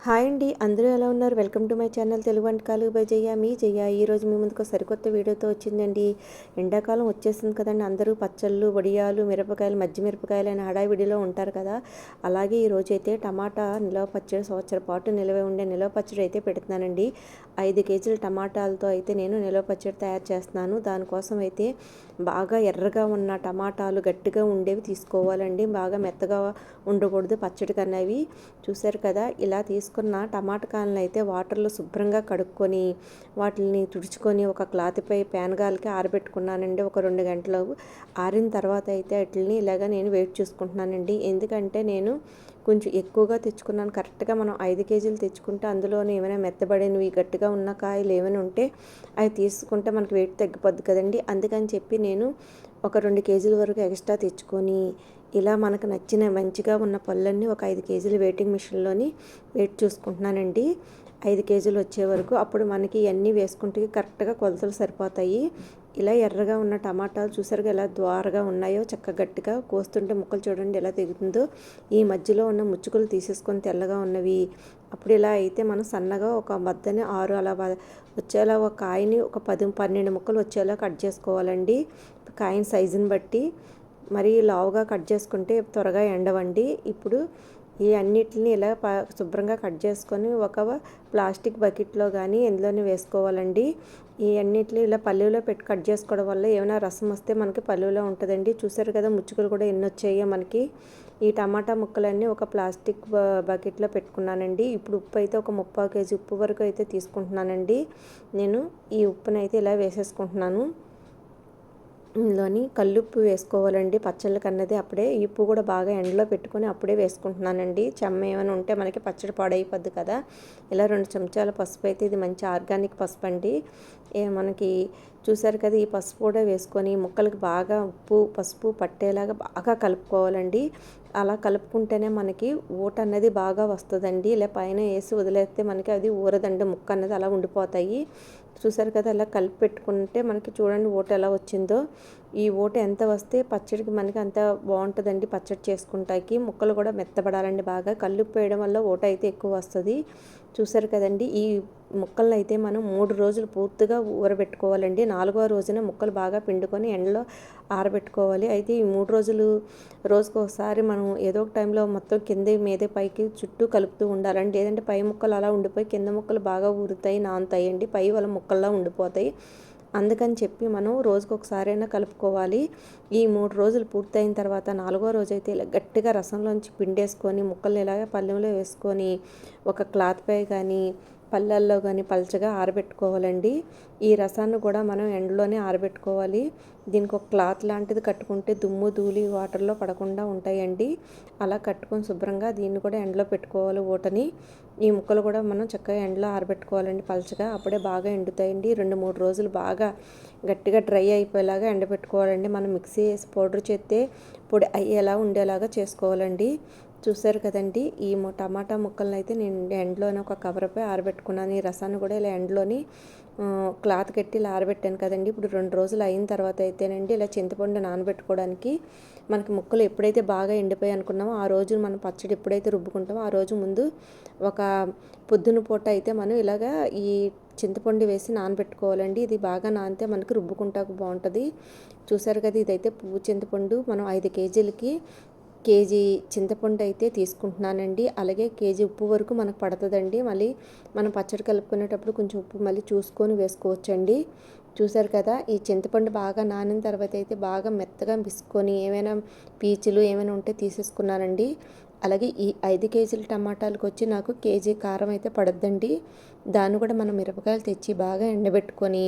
Hi అండి, అందరూ ఎలా ఉన్నారు? Welcome to my channel Telugu వంటకాలు బై జయ. మీ జయ ఈరోజు మీ ముందుకు సరికొత్త వీడియోతో వచ్చిందండి. ఎండాకాలం వచ్చేసింది కదండి. అందరూ పచ్చళ్ళు, వడియాలు, మిరపకాయలు, మజ్జి మిరపకాయలు అని హడావిడిలో ఉంటారు కదా. అలాగే ఈరోజు అయితే టమాటా నిలవ పచ్చడి, సంవత్సరం పాటు నిలవ ఉండే నిలవ పచ్చడి అయితే పెడుతున్నానండి. 5 కేజీల టమాటాలతో అయితే నేను నిలవ పచ్చడి తయారు చేస్తున్నాను. దానికోసం అయితే బాగా ఎర్రగా ఉన్న టమాటాలు, గట్టిగా ఉండేవి తీసుకోవాలండి. బాగా మెత్తగా ఉండకూడదు పచ్చడి కన్నవి. చూసారు కదా, ఇలా తీసుకున్న టమాటా కాయలను అయితే వాటర్లో శుభ్రంగా కడుక్కొని వాటిని తుడుచుకొని ఒక క్లాత్పై ప్యాన్గాలకి ఆరబెట్టుకున్నానండి. ఒక 2 గంటలు ఆరిన తర్వాత అయితే వాటిని ఇలాగ నేను వెయిట్ చూసుకుంటున్నానండి. ఎందుకంటే నేను కొంచెం ఎక్కువగా తెచ్చుకున్నాను. కరెక్ట్గా మనం 5 కేజీలు తెచ్చుకుంటే అందులోనే ఏమైనా మెత్తబడినవి గట్టిగా ఉన్న కాయలు ఏమైనా ఉంటే అవి తీసుకుంటే మనకి వెయిట్ తగ్గిపోద్ది కదండి. అందుకని చెప్పి నేను ఒక 2 కేజీల వరకు ఎక్స్ట్రా తెచ్చుకొని ఇలా మనకు నచ్చిన మంచిగా ఉన్న పళ్ళన్నీ ఒక 5 కేజీలు వెయిటింగ్ మిషన్లోని వెయిట్ చూసుకుంటున్నానండి. 5 కేజీలు వచ్చే వరకు. అప్పుడు మనకి ఇవన్నీ వేసుకుంటే కరెక్ట్గా కొలతలు సరిపోతాయి. ఇలా ఎర్రగా ఉన్న టమాటాలు చూసారుగా ఎలా ద్వారగా ఉన్నాయో, చక్క గట్టిగా కోస్తుంటే ముక్కలు చూడండి ఎలా తెగుతుందో. ఈ మధ్యలో ఉన్న ముచ్చుకలు తీసేసుకొని తెల్లగా ఉన్నవి. అప్పుడు ఇలా అయితే మనం సన్నగా ఒక మద్దని 6 అలా వచ్చేలా ఒక కాయని ఒక 10, 12 ముక్కలు వచ్చేలా కట్ చేసుకోవాలండి. కాయని సైజుని బట్టి మరీ లావుగా కట్ చేసుకుంటే త్వరగా ఎండవండి. ఇప్పుడు ఈ అన్నిటిని ఇలా శుభ్రంగా కట్ చేసుకొని ఒక ప్లాస్టిక్ బకెట్లో కానీ ఎందులోనే వేసుకోవాలండి. ఈ అన్నిటిని ఇలా పల్లెలో పెట్టి కట్ చేసుకోవడం వల్ల ఏమైనా రసం వస్తే మనకి పల్లెలో ఉంటుందండి. చూసారు కదా ముచ్చుకలు కూడా ఎన్ని వచ్చాయో మనకి. ఈ టమాటా ముక్కలన్నీ ఒక ప్లాస్టిక్ బకెట్లో పెట్టుకున్నానండి. ఇప్పుడు ఉప్పు అయితే ఒక 3/4 కేజీ ఉప్పు వరకు అయితే తీసుకుంటున్నానండి. నేను ఈ ఉప్పునైతే ఇలా వేసేసుకుంటున్నాను. ఇందులోని కల్లుప్పు వేసుకోవాలండి పచ్చళ్ళకి అన్నది. అప్పుడే ఈ ఉప్పు కూడా బాగా ఎండలో పెట్టుకొని అప్పుడే వేసుకుంటున్నానండి. చెమ్మ ఏమైనా ఉంటే మనకి పచ్చడి పాడైపోద్ది కదా. ఇలా 2 చెంచాల పసుపు అయితే, ఇది మంచి ఆర్గానిక్ పసుపు అండి. మనకి చూసారు కదా, ఈ పసుపు కూడా వేసుకొని ముక్కలకి బాగా ఉప్పు పసుపు పట్టేలాగా బాగా కలుపుకోవాలండి. అలా కలుపుకుంటేనే మనకి ఊట అన్నది బాగా వస్తుందండి. ఇలా పైన వేసి వదిలేస్తే మనకి అది ఊరదండి, ముక్క అన్నది అలా ఉండిపోతాయి. చూసారు కదా, అలా కలిపి పెట్టుకుంటే మనకి చూడండి ఊట ఎలా వచ్చిందో. ఈ ఊట ఎంత వస్తే పచ్చడికి మనకి అంత బాగుంటుందండి. పచ్చడి చేసుకుంటాకి ముక్కలు కూడా మెత్తబడాలండి. బాగా కల్లుప్పు వేయడం వల్ల ఊట అయితే ఎక్కువ వస్తుంది. చూసారు కదండి, ఈ ముక్కలను అయితే మనం 3 రోజులు పూర్తిగా ఊరబెట్టుకోవాలండి. 4వ రోజున ముక్కలు బాగా పిండుకొని ఎండలో ఆరబెట్టుకోవాలి. అయితే ఈ 3 రోజులు రోజుకు ఒకసారి మనం ఏదో ఒక టైంలో మొత్తం కింద మీద పైకి చుట్టూ కలుపుతూ ఉండాలండి. లేదంటే పై ముక్కలు అలా ఉండిపోయి కింద ముక్కలు బాగా ఊరుతాయి, నానుతాయండి. పై వాళ్ళ ముక్కల్లా ఉండిపోతాయి. అందుకని చెప్పి మనం రోజుకు ఒకసారైనా కలుపుకోవాలి. ఈ 3 రోజులు పూర్తయిన తర్వాత 4వ రోజు అయితే ఇలా గట్టిగా రసంలోంచి పిండేసుకొని ముక్కల్ని ఇలాగ పళ్ళెంలో వేసుకొని ఒక క్లాత్పై కానీ పళ్ళల్లో కానీ పల్చగా ఆరబెట్టుకోవాలండి. ఈ రసాన్ని కూడా మనం ఎండలోనే ఆరబెట్టుకోవాలి. దీనికి ఒక క్లాత్ లాంటిది కట్టుకుంటే దుమ్ము ధూళి వాటర్లో పడకుండా ఉంటాయండి. అలా కట్టుకొని శుభ్రంగా దీన్ని కూడా ఎండలో పెట్టుకోవాలి ఊటని. ఈ ముక్కలు కూడా మనం చక్కగా ఎండలో ఆరబెట్టుకోవాలండి పల్చగా. అప్పుడే బాగా ఎండుతాయండి. 2-3 రోజులు బాగా గట్టిగా డ్రై అయిపోయేలాగా ఎండబెట్టుకోవాలండి. మనం మిక్సీ వేసి పౌడర్ చేస్తే పొడి అయ్యేలా ఉండేలాగా చేసుకోవాలండి. చూసారు కదండి, ఈ టమాటా ముక్కలను అయితే నేను ఎండలోనే ఒక కవర్పై ఆరబెట్టుకున్నాను. ఈ రసాన్ని కూడా ఇలా ఎండలోని క్లాత్ కట్టి ఇలా ఆరబెట్టాను కదండి. ఇప్పుడు 2 రోజులు అయిన తర్వాత అయితేనండి ఇలా చింతపండు నానబెట్టుకోవడానికి మనకి ముక్కలు ఎప్పుడైతే బాగా ఎండిపోయి అనుకున్నామో ఆ రోజు మనం పచ్చడి ఎప్పుడైతే రుబ్బుకుంటామో ఆ రోజు ముందు ఒక పొద్దున పూట అయితే మనం ఇలాగా ఈ చింతపండు వేసి నానబెట్టుకోవాలండి. ఇది బాగా నానితే మనకి రుబ్బుకుంటాకు బాగుంటుంది. చూసారు కదా, ఇదైతే పువ్వు చింతపండు. మనం 5 కేజీలకి కేజీ చింతపండు అయితే తీసుకుంటున్నానండి. అలాగే కేజీ ఉప్పు వరకు మనకు పడుతుందండి. మళ్ళీ మనం పచ్చడి కలుపుకునేటప్పుడు కొంచెం ఉప్పు మళ్ళీ చూసుకొని వేసుకోవచ్చండి. చూసారు కదా, ఈ చింతపండు బాగా నానిన తర్వాత అయితే బాగా మెత్తగా పిసుకొని ఏమైనా పీచులు ఏమైనా ఉంటే తీసేసుకున్నానండి. అలాగే ఈ 5 కేజీల టమాటాలకు వచ్చి నాకు కేజీ కారం అయితే పడుద్దండి. దాన్ని కూడా మనం మిరపకాయలు తెచ్చి బాగా ఎండబెట్టుకొని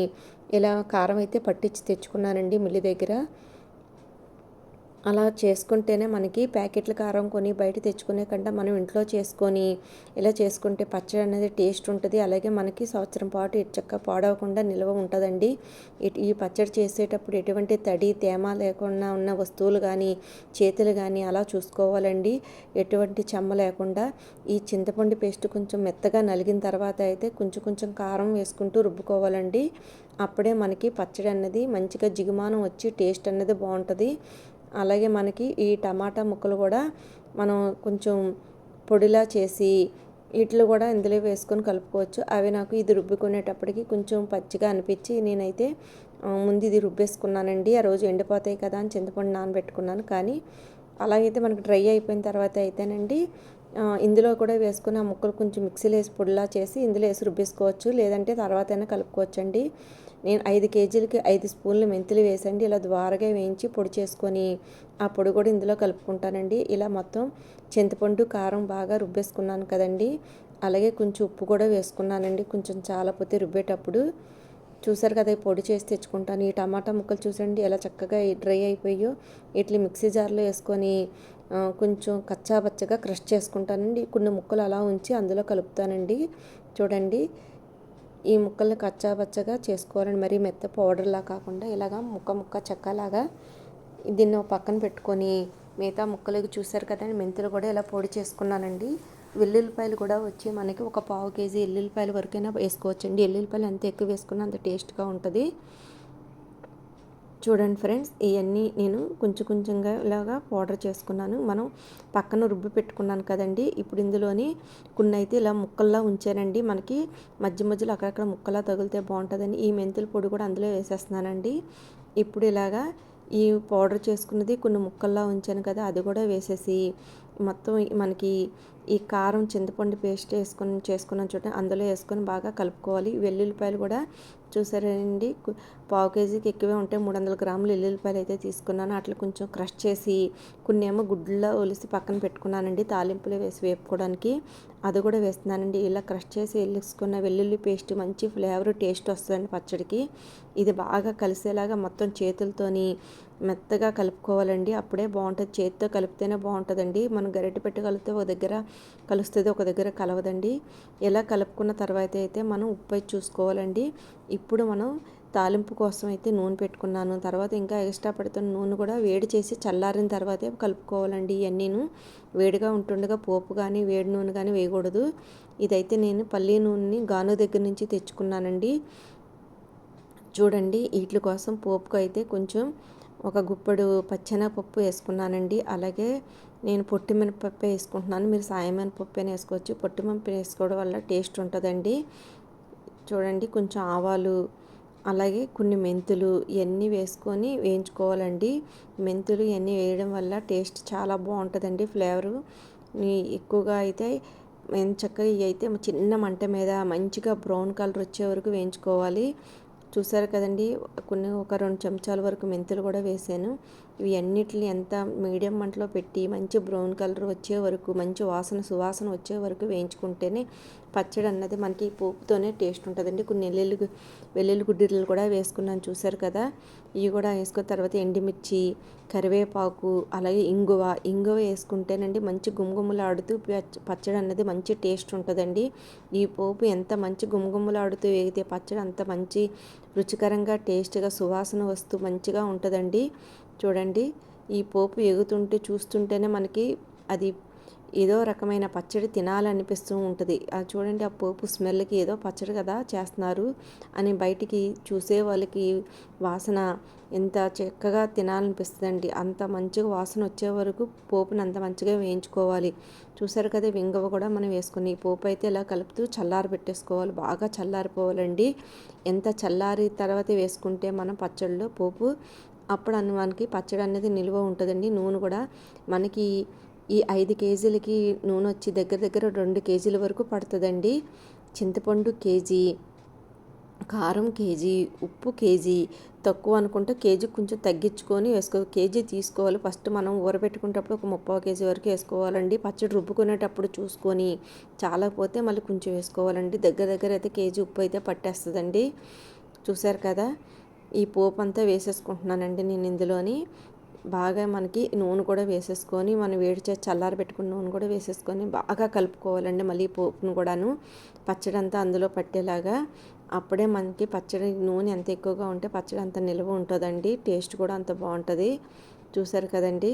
ఇలా కారం అయితే పట్టించి తెచ్చుకున్నానండి మిల్లి దగ్గర. అలా చేసుకుంటేనే మనకి ప్యాకెట్ల కారం కొని బయట తెచ్చుకునే కంటే మనం ఇంట్లో చేసుకొని ఇలా చేసుకుంటే పచ్చడి అనేది టేస్ట్ ఉంటుంది. అలాగే మనకి సంవత్సరం పాటు చక్కగా పాడవకుండా నిల్వ ఉంటుందండి. ఈ పచ్చడి చేసేటప్పుడు ఎటువంటి తడి తేమ లేకుండా ఉన్న వస్తువులు కానీ చేతులు కానీ అలా చూసుకోవాలండి. ఎటువంటి చెమ్మ లేకుండా. ఈ చింతపండు పేస్ట్ కొంచెం మెత్తగా నలిగిన తర్వాత అయితే కొంచెం కొంచెం కారం వేసుకుంటూ రుబ్బుకోవాలండి. అప్పుడే మనకి పచ్చడి అన్నది మంచిగా జిగుమానం వచ్చి టేస్ట్ అన్నది బాగుంటుంది. అలాగే మనకి ఈ టమాటా ముక్కలు కూడా మనం కొంచెం పొడిలా చేసి వీటిలో కూడా ఇందులో వేసుకొని కలుపుకోవచ్చు. అవి నాకు ఇది రుబ్బుకునేటప్పటికి కొంచెం పచ్చిగా అనిపించి నేనైతే ముందు ఇది రుబ్బేసుకున్నానండి. ఆ రోజు ఎండిపోతాయి కదా అని చింతపండు నానబెట్టుకున్నాను. కానీ అలాగైతే మనకు డ్రై అయిపోయిన తర్వాత అయితేనండి ఇందులో కూడా వేసుకుని ఆ ముక్కలు కొంచెం మిక్సీలో వేసి పొడిలా చేసి ఇందులో వేసి రుబ్బేసుకోవచ్చు. లేదంటే తర్వాత అయినా కలుపుకోవచ్చండి. నేను 5 కేజీలకి 5 స్పూన్లు మెంతులు వేసండి ఇలా ద్వారగా వేయించి పొడి చేసుకొని ఆ పొడి కూడా ఇందులో కలుపుకుంటానండి. ఇలా మొత్తం చింతపండు కారం బాగా రుబ్బేసుకున్నాను కదండి. అలాగే కొంచెం ఉప్పు కూడా వేసుకున్నానండి. కొంచెం చాలపోతే రుబ్బేటప్పుడు చూసారు కదా, పొడి చేసి తెచ్చుకుంటాను. ఈ టమాటా ముక్కలు చూసండి ఎలా చక్కగా డ్రై అయిపోయో ఇట్లా మిక్సీ జార్లో వేసుకొని కొంచెం కచ్చా పచ్చగా క్రష్ చేసుకుంటానండి. కొన్ని ముక్కలు అలా ఉంచి అందులో కలుపుతానండి. చూడండి, ఈ ముక్కల్ని కచ్చా పచ్చగా చేసుకోవాలండి. మరీ మెత్త పౌడర్లా కాకుండా ఇలాగా ముక్క ముక్క చెక్కలాగా దీన్ని పక్కన పెట్టుకొని మిగతా ముక్కలు చూసారు కదండి, మెంతులు కూడా ఇలా పొడి చేసుకున్నానండి. వెల్లుల్లిపాయలు కూడా వచ్చి మనకి ఒక 1/2 కేజీ ఎల్లుల్లిపాయల వరకైనా వేసుకోవచ్చండి. ఎల్లుల్లిపాయలు ఎంత ఎక్కువ వేసుకున్నా అంత టేస్ట్గా ఉంటుంది. చూడండి ఫ్రెండ్స్, ఇవన్నీ నేను కొంచెం కొంచెంగా ఇలాగా పౌడర్ చేసుకున్నాను. మనం పక్కన రుబ్బి పెట్టుకున్నాను కదండి. ఇప్పుడు ఇందులోని కొన్ని అయితే ఇలా ముక్కల్లా ఉంచానండి. మనకి మధ్య మధ్యలో అక్కడక్కడ ముక్కలా తగిలితే బాగుంటుందని ఈ మెంతుల పొడి కూడా అందులో వేసేస్తున్నానండి. ఇప్పుడు ఇలాగా ఈ పౌడర్ చేసుకున్నది కొన్ని ముక్కల్లా ఉంచాను కదా, అది కూడా వేసేసి మొత్తం మనకి ఈ కారం చింతపండు పేస్ట్ చేసుకున్నాను చూడండి, అందులో వేసుకొని బాగా కలుపుకోవాలి. వెల్లుల్లిపాయలు కూడా చూసారండి, 1/2 కేజీకి ఎక్కువే ఉంటే 300 గ్రాములు ఎల్లుల్లిపాయలు అయితే తీసుకున్నాను. అట్లా కొంచెం క్రష్ చేసి కొన్ని ఏమో గుడ్లలో ఒలిసి పక్కన పెట్టుకున్నానండి తాలింపులో వేసి వేపుకోవడానికి. అది కూడా వేస్తున్నానండి. ఇలా క్రష్ చేసి వేసుకున్న వెల్లుల్లి పేస్ట్ మంచి ఫ్లేవర్ టేస్ట్ వస్తుందండి పచ్చడికి. ఇది బాగా కలిసేలాగా మొత్తం చేతులతోని మెత్తగా కలుపుకోవాలండి. అప్పుడే బాగుంటుంది. చేతితో కలిపితేనే బాగుంటుందండి. మనం గరిటె పెట్టి కలిపితే ఒక దగ్గర కలుస్తుంది, ఒక దగ్గర కలవదండి. ఇలా కలుపుకున్న తర్వాత అయితే మనం ఉప్పు అయితే చూసుకోవాలండి. ఇప్పుడు మనం తాలింపు కోసం అయితే నూనె పెట్టుకున్నాను. తర్వాత ఇంకా ఎక్స్ట్రా పెడుతున్న నూనె కూడా వేడి చేసి చల్లారిన తర్వాతే కలుపుకోవాలండి. ఇవన్నీను వేడిగా ఉంటుండగా పోపు కానీ వేడి నూనె కానీ వేయకూడదు. ఇదైతే నేను పల్లి నూనెని గాను దగ్గర నుంచి తెచ్చుకున్నానండి. చూడండి, వీటి కోసం పోపుకు అయితే కొంచెం ఒక గుప్పెడు పచ్చెనగపప్పు వేసుకున్నానండి. అలాగే నేను పొట్టి మినపప్పు వేసుకుంటున్నాను. మీరు సాయమినపప్పు అయినా వేసుకోవచ్చు. పొట్టి మినపప్పు వేసుకోవడం వల్ల టేస్ట్ ఉంటుందండి. చూడండి, కొంచెం ఆవాలు అలాగే కొన్ని మెంతులు ఇవన్నీ వేసుకొని వేయించుకోవాలండి. మెంతులు ఇవన్నీ వేయడం వల్ల టేస్ట్ చాలా బాగుంటుందండి. ఫ్లేవరు ఎక్కువగా అయితే చక్కగా ఇవి అయితే చిన్న మంట మీద మంచిగా బ్రౌన్ కలర్ వచ్చే వరకు వేయించుకోవాలి. చూసారు కదండి, ఒక 2 చెంచాల వరకు మెంతులు కూడా వేసాను. ఇవి అన్నిటిని ఎంత మీడియం మంటలో పెట్టి మంచి బ్రౌన్ కలర్ వచ్చే వరకు మంచి సువాసన వచ్చే వరకు వేయించుకుంటేనే పచ్చడి అన్నది మనకి పోపుతోనే టేస్ట్ ఉంటుందండి. కొన్ని వెల్లుల్లి గుడ్డలు కూడా వేసుకున్నాను చూసారు కదా. ఇవి కూడా వేసుకున్న తర్వాత ఎండుమిర్చి, కరివేపాకు అలాగే ఇంగువ వేసుకుంటేనండి మంచి గుమగుమలాడుతూ పచ్చడి అన్నది మంచి టేస్ట్ ఉంటుందండి. ఈ పోపు ఎంత మంచి గుమగుమలాడుతూ వేగితే పచ్చడి అంత మంచి రుచికరంగా టేస్ట్గా సువాసన వస్తూ మంచిగా ఉంటుందండి. చూడండి, ఈ పోపు ఎగుతుంటే చూస్తుంటేనే మనకి అది ఏదో రకమైన పచ్చడి తినాలనిపిస్తూ ఉంటుంది. అది చూడండి, ఆ పోపు స్మెల్కి ఏదో పచ్చడి కదా చేస్తున్నారు అని బయటికి చూసే వాళ్ళకి వాసన ఎంత చక్కగా తినాలనిపిస్తుందండి. అంత మంచిగా వాసన వచ్చే వరకు పోపుని అంత మంచిగా వేయించుకోవాలి. చూసారు కదా, ఇంగువ కూడా మనం వేసుకుని ఈ పోపు అయితే ఇలా కలుపుతూ చల్లారి పెట్టేసుకోవాలి. బాగా చల్లారిపోవాలండి. ఎంత చల్లారి తర్వాత వేసుకుంటే మనం పచ్చడిలో పోపు అప్పుడు మనకి పచ్చడి అనేది నిల్వ ఉంటుందండి. నూనె కూడా మనకి ఈ 5 కేజీలకి నూనె వచ్చి దగ్గర దగ్గర 2 కేజీల వరకు పడుతుందండి. చింతపండు కేజీ, కారం కేజీ, ఉప్పు కేజీ, తక్కువ అనుకుంటే కేజీ కొంచెం తగ్గించుకొని కేజీ తీసుకోవాలి. ఫస్ట్ మనం ఊరబెట్టుకునేటప్పుడు ఒక 3/4 కేజీ వరకు వేసుకోవాలండి. పచ్చడి రుబ్బుకునేటప్పుడు చూసుకొని చాలా పోతే మళ్ళీ కొంచెం వేసుకోవాలండి. దగ్గర దగ్గర అయితే కేజీ ఉప్పు అయితే పట్టేస్తుందండి. చూసారు కదా, ఈ పోపు అంతా వేసేసుకుంటున్నానండి నేను ఇందులోని. బాగా మనకి నూనె కూడా వేసేసుకొని మనం వేడి చేసి చల్లారి పెట్టుకున్న నూనె కూడా వేసేసుకొని బాగా కలుపుకోవాలండి. మళ్ళీ పోపును కూడాను పచ్చడి అంతా అందులో పట్టేలాగా. అప్పుడే మనకి పచ్చడి నూనె ఎంత ఎక్కువగా ఉంటే పచ్చడి అంత నిల్వ ఉంటుందండి. టేస్ట్ కూడా అంత బాగుంటుంది. చూసారు కదండి,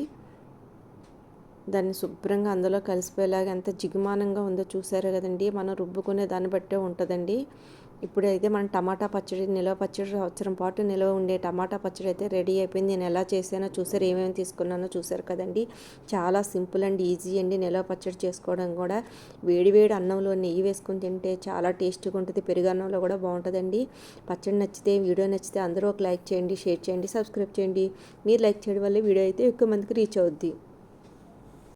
దాన్ని శుభ్రంగా అందులో కలిసిపోయేలాగా ఎంత జిగుమానంగా ఉందో చూసారు కదండి. మనం రుబ్బుకునే దాన్ని బట్టే ఉంటుందండి. ఇప్పుడైతే మనం టమాటా పచ్చడి, నిలవ పచ్చడి సంవత్సరం పాటు నిలవ ఉండే టమాటా పచ్చడి అయితే రెడీ అయిపోయింది. నేను ఎలా చేసానో చూసారు, ఏమేమి తీసుకున్నానో చూసారు కదండి. చాలా సింపుల్ అండ్ ఈజీ అండి నిలవ పచ్చడి చేసుకోవడం కూడా. వేడి వేడి అన్నంలో నెయ్యి వేసుకొని తింటే చాలా టేస్టీగా ఉంటుంది. పెరుగు అన్నంలో కూడా బాగుంటుందండి. పచ్చడి నచ్చితే, వీడియో నచ్చితే అందరూ ఒక లైక్ చేయండి, షేర్ చేయండి, సబ్స్క్రైబ్ చేయండి. మీరు లైక్ చేయడం వల్ల వీడియో అయితే ఎక్కువ మందికి రీచ్ అవుద్ది.